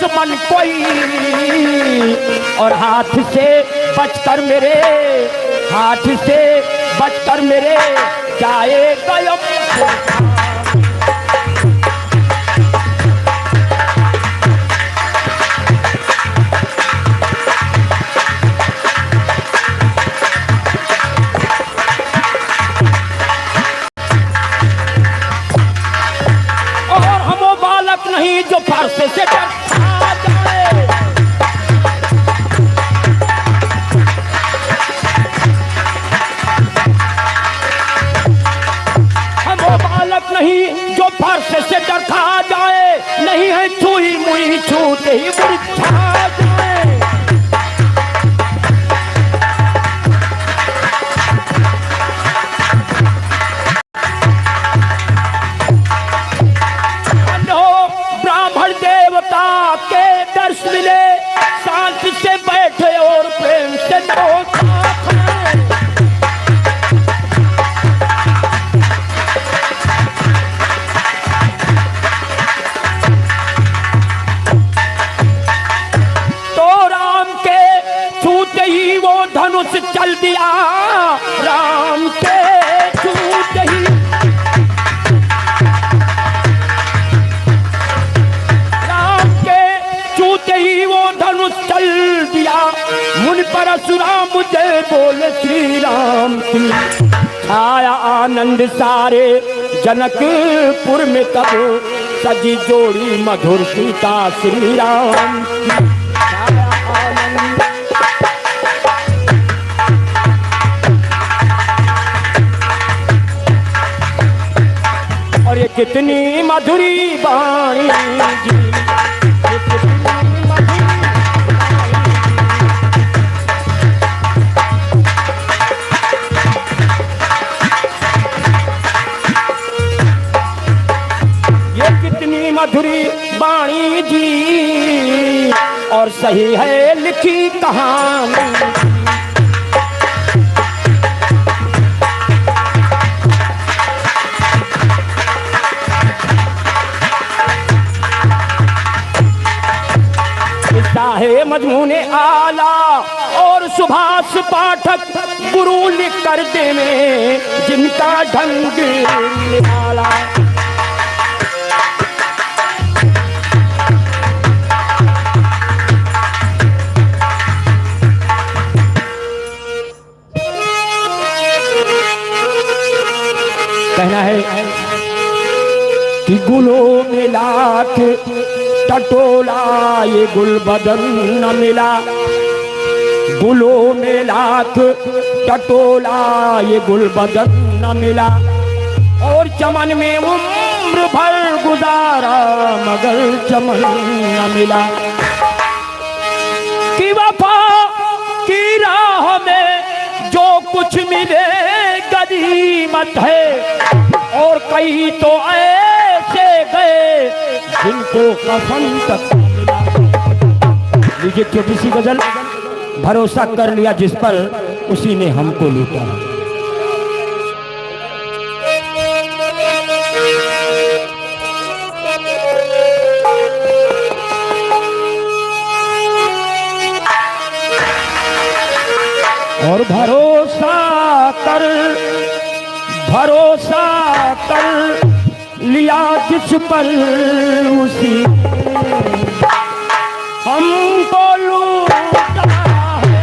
दुश्मन कोई, और हाथ से बचकर मेरे, हाथ से बचकर मेरे जाएगा अब। नहीं जो फारस से डर जाए, हम वो बालक नहीं जो फारस से डर खा जाए, नहीं है छुई मुई छूते ही बुझा जाए। मिले शांति से बैठे और प्रेम से तो राम के छूते ही वो धनुष चल दिया, राम के छूते ही, ही वो धनुष चल दिया। मुनि परशुराम जय बोले श्री राम की, आया आनंद सारे जनकपुर में तब, सजी जोड़ी मधुर सीता श्री राम की, आया आनंद। और ये कितनी मधुरी वाणी जी, मधुरी वाणी जी, और सही है लिखी कहानी। चाहे मजमूने आला और सुभाष पाठक गुरु लिख कर देवे, जिनका ढंग निराला। कहना है कि गुलों में लाख टटोला ये गुल बदन न मिला, गुलों में लाख टटोला ये गुल बदन न मिला, और चमन में उम्र भर गुजारा मगर चमन न मिला। कि वफा की राह में जो कुछ मिले गनीमत है, और कई तो ऐसे गए जिनको कफन तक मिला। लीजिए छोटी सी गजल, भरोसा कर लिया जिस पर उसी ने हमको लूटा। और भरोसा कर लिया जिस पर उसी हमको लूटा है।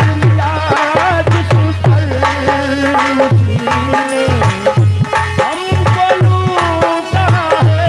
भरोसा कर लिया जिस पर उसी हमको लूटा है।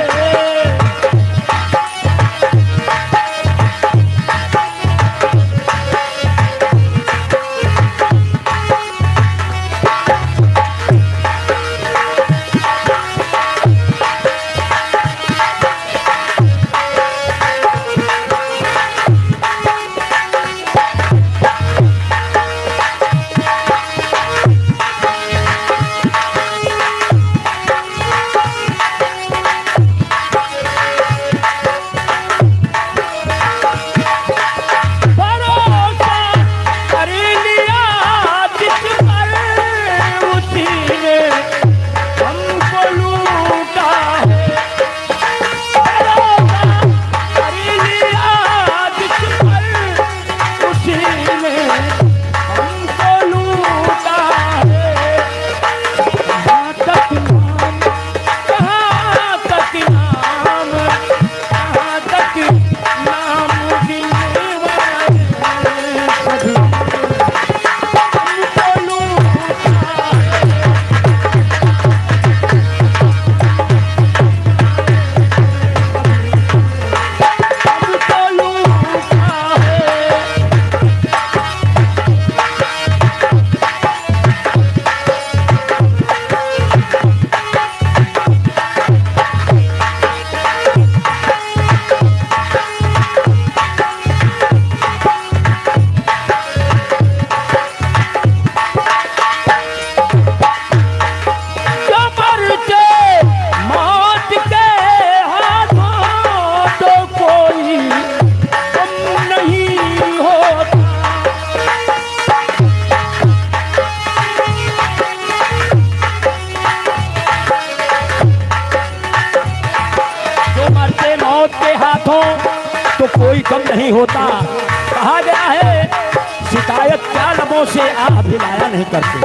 लबों से आह भिलाया नहीं करते,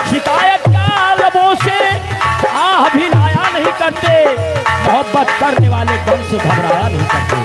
शिकायत का लबों से आह भिलाया नहीं करते, मोहब्बत करने वाले गम से घबराया नहीं करते।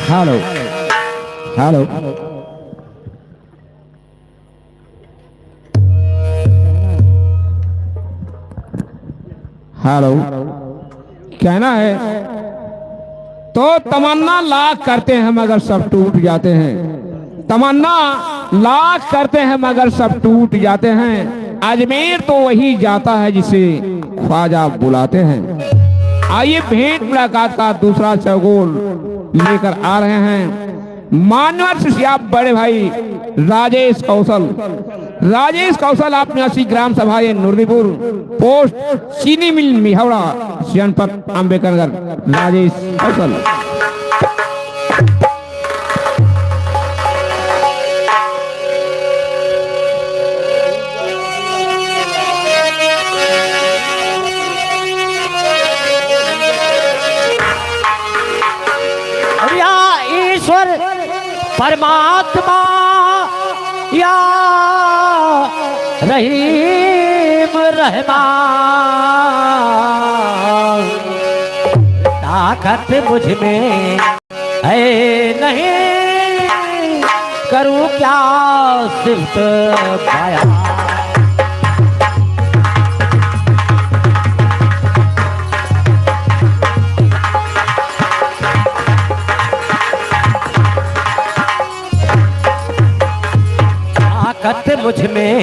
हेलो हेलो हेलो कहना है तो तमन्ना लाख करते हैं मगर सब टूट जाते हैं। तमन्ना लाख करते हैं मगर सब टूट जाते हैं। अजमेर तो वही जाता है जिसे ख्वाजा बुलाते हैं। आइए भेंट मुलाकात का दूसरा चौगोल लेकर आ रहे हैं मान्यवर शिष्या बड़े भाई राजेश कौशल। राजेश कौशल आपने 80 ग्राम सभा नुरदीपुर पोस्ट चीनी मिल मिहावड़ा जनपद अम्बेडकर नगर। राजेश कौशल परमात्मा या रहीम रहमान, ताकत मुझ में है नहीं, करूं क्या सिर्फ बयां। ताकत मुझ में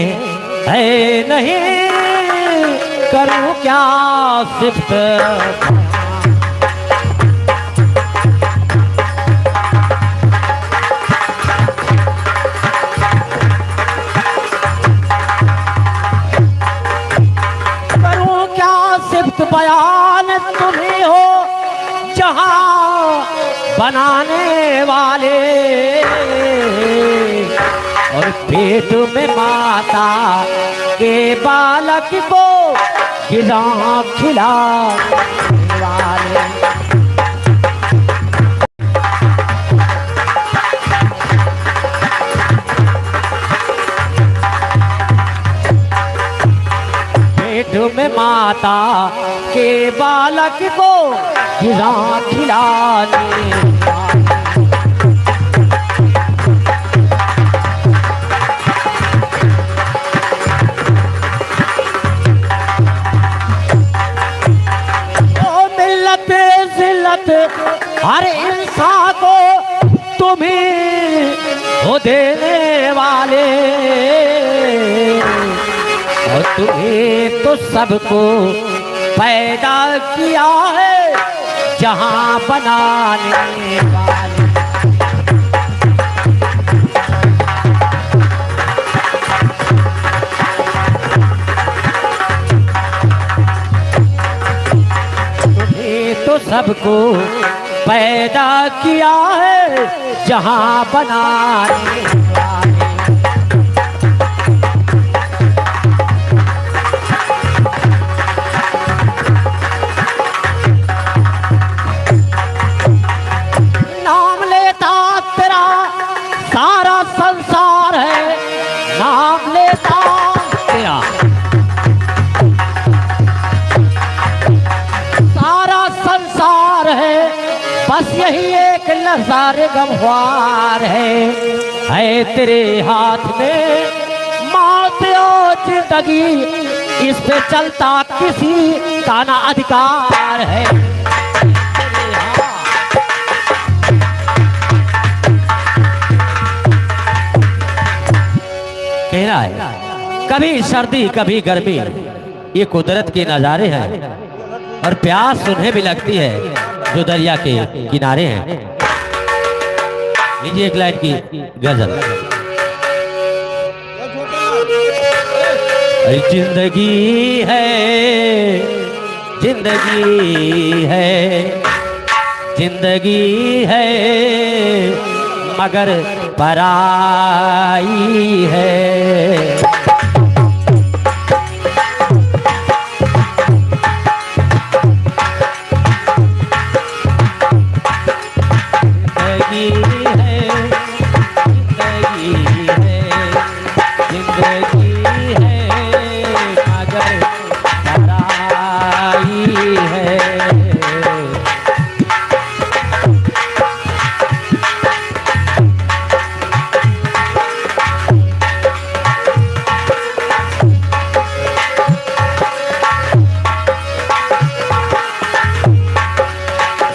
है नहीं, करूं क्या सिर्फ बयान। तुम्ही हो जहां बनाने वाले, और पेट में माता के बालक को गिरा खिलाने वाले। पेट में माता के बालक को गिरा खिलाने। हर इंसान को तुम्हें हो देने वाले, और तुम्हें तो सबको पैदा किया है जहां बनाने वाले। तो सबको पैदा किया है जहां बनाने वाले। नाम लेता तेरा सारा संसार है, नाम लेता तेरा संसार है, बस यही एक नज़ार गमख्वार है तेरे हाथ में मौत और जिंदगी, इस पे चलता किसी का ना अधिकार है। कह रहा है कभी सर्दी कभी गर्मी, ये कुदरत के नज़ारे हैं, और प्यास उन्हें भी लगती है जो दरिया के किनारे हैं। लीजिए एक लाइन की गजल। जिंदगी है, जिंदगी है, जिंदगी है, मगर पराई है।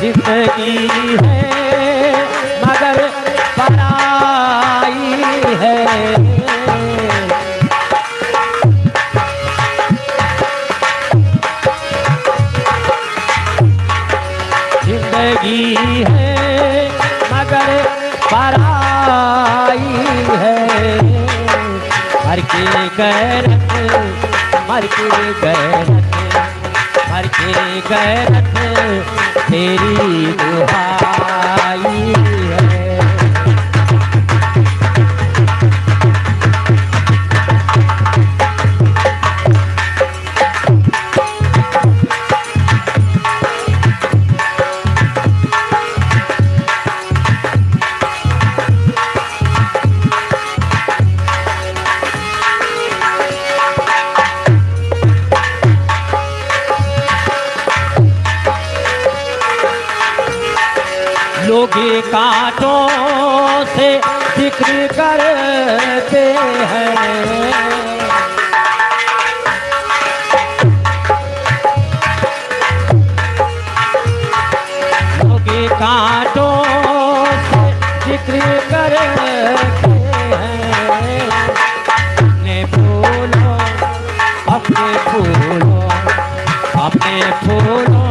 जिंदगी है मगर पराई है, जिंदगी है मगर पराई है। मर के गैरत, मर के गैरत, मर के गैरत तेरी दुहाई है। लोगे कांटों से जिक्र करते हैं। लोगे कांटों से जिक्र करते हैं। अपने फूलों अपने फूलों अपने फूलों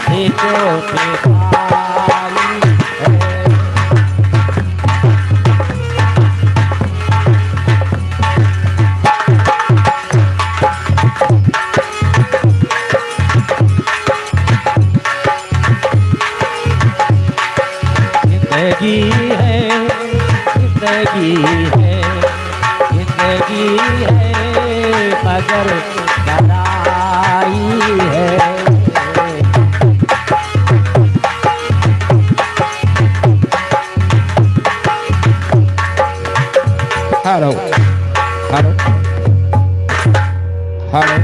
से जो पिताली है। जिंदगी है जिंदगी है जिंदगी है मगर लड़ाई है। हेलो हेलो हेलो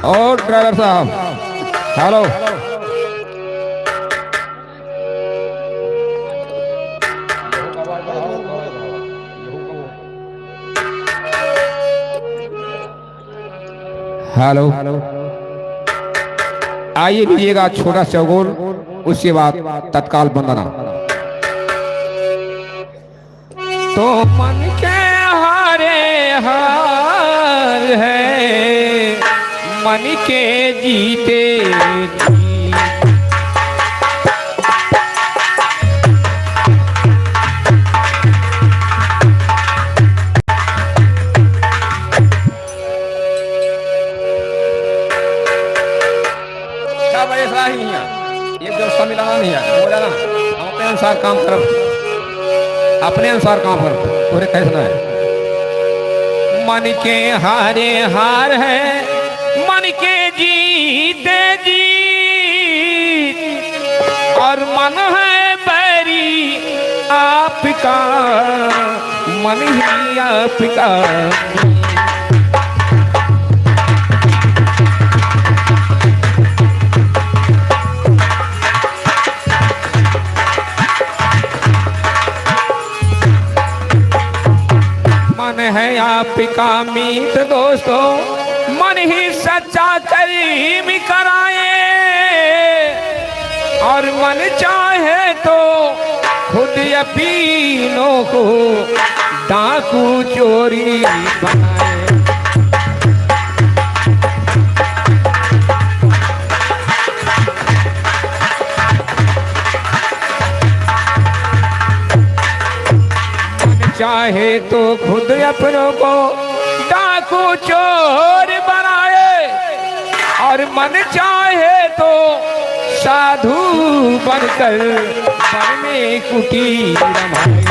और ड्राइवर साहब हेलो। हेलो आइए लीजिएगा छोटा चौगोल, उसके बाद तत्काल वंदना। तो मन के हारे हार है मन के जीते जी। एक व्यवस्था मिलाना नहीं है, बोला ना हम अपने अनुसार काम करो, अपने अनुसार काम करो, पूरे कैसना है। मन के हारे हार है मन के जीते जीत, और मन है बैरी आपका मन ही आपका। मन है आपका मीत दोस्तों, मन ही सच्चा करीम कराए, और मन चाहे तो खुद यकीनों को डाकू चोरी बनाए। चाहे तो खुद अपनों को डाकू चोर बनाए, और मन चाहे तो साधु बनकर वन में कुटीर रमाए।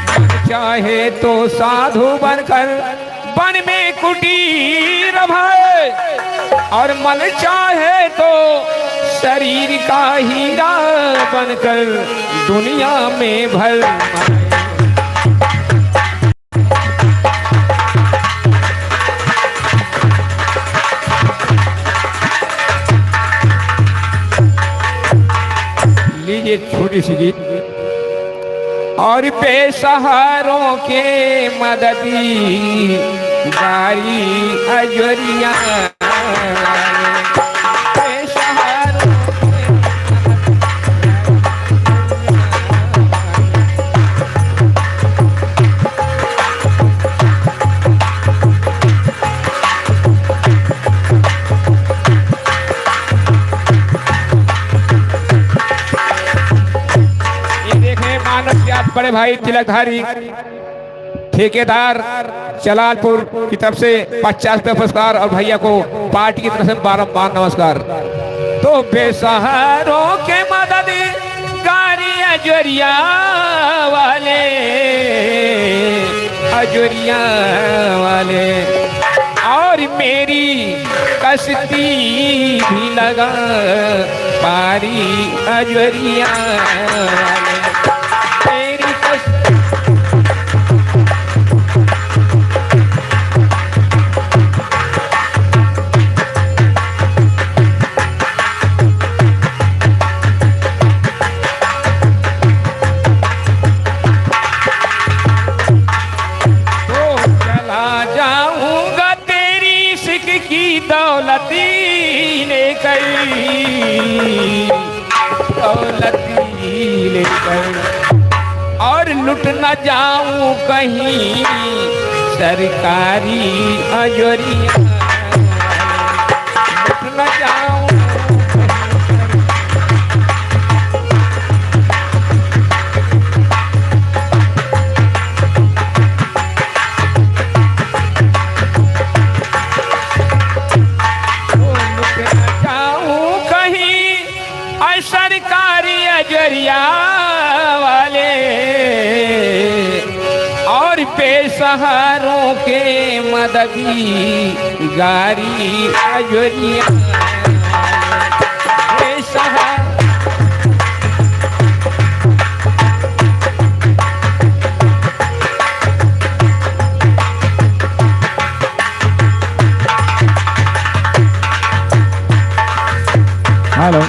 मन चाहे तो साधु बनकर वन में कुटीर रमाए, और मन चाहे तो शरीर का हीरा बनकर दुनिया में भर माए। लीजिए छोटी सी गीत। और बेसहारों के मददी गारी अजरिया, बड़े भाई तिलकधारी ठेकेदार जलालपुर की तरफ से 50 रुपये पुरस्कार, और भैया को पार्टी की तरफ से बारंबार नमस्कार। तो बेसहारों के मदद गारी अजरिया वाले, अजरिया वाले, और मेरी कश्ती भी लगा पारी अजरिया वाले। गलती लेकर और लुट न जाऊं कहीं सरकारी अजरिया, लुट न जाऊं सरकारी अजरिया वाले और बेसहारों के मददी गारी अजरिया बेसहारा हेलो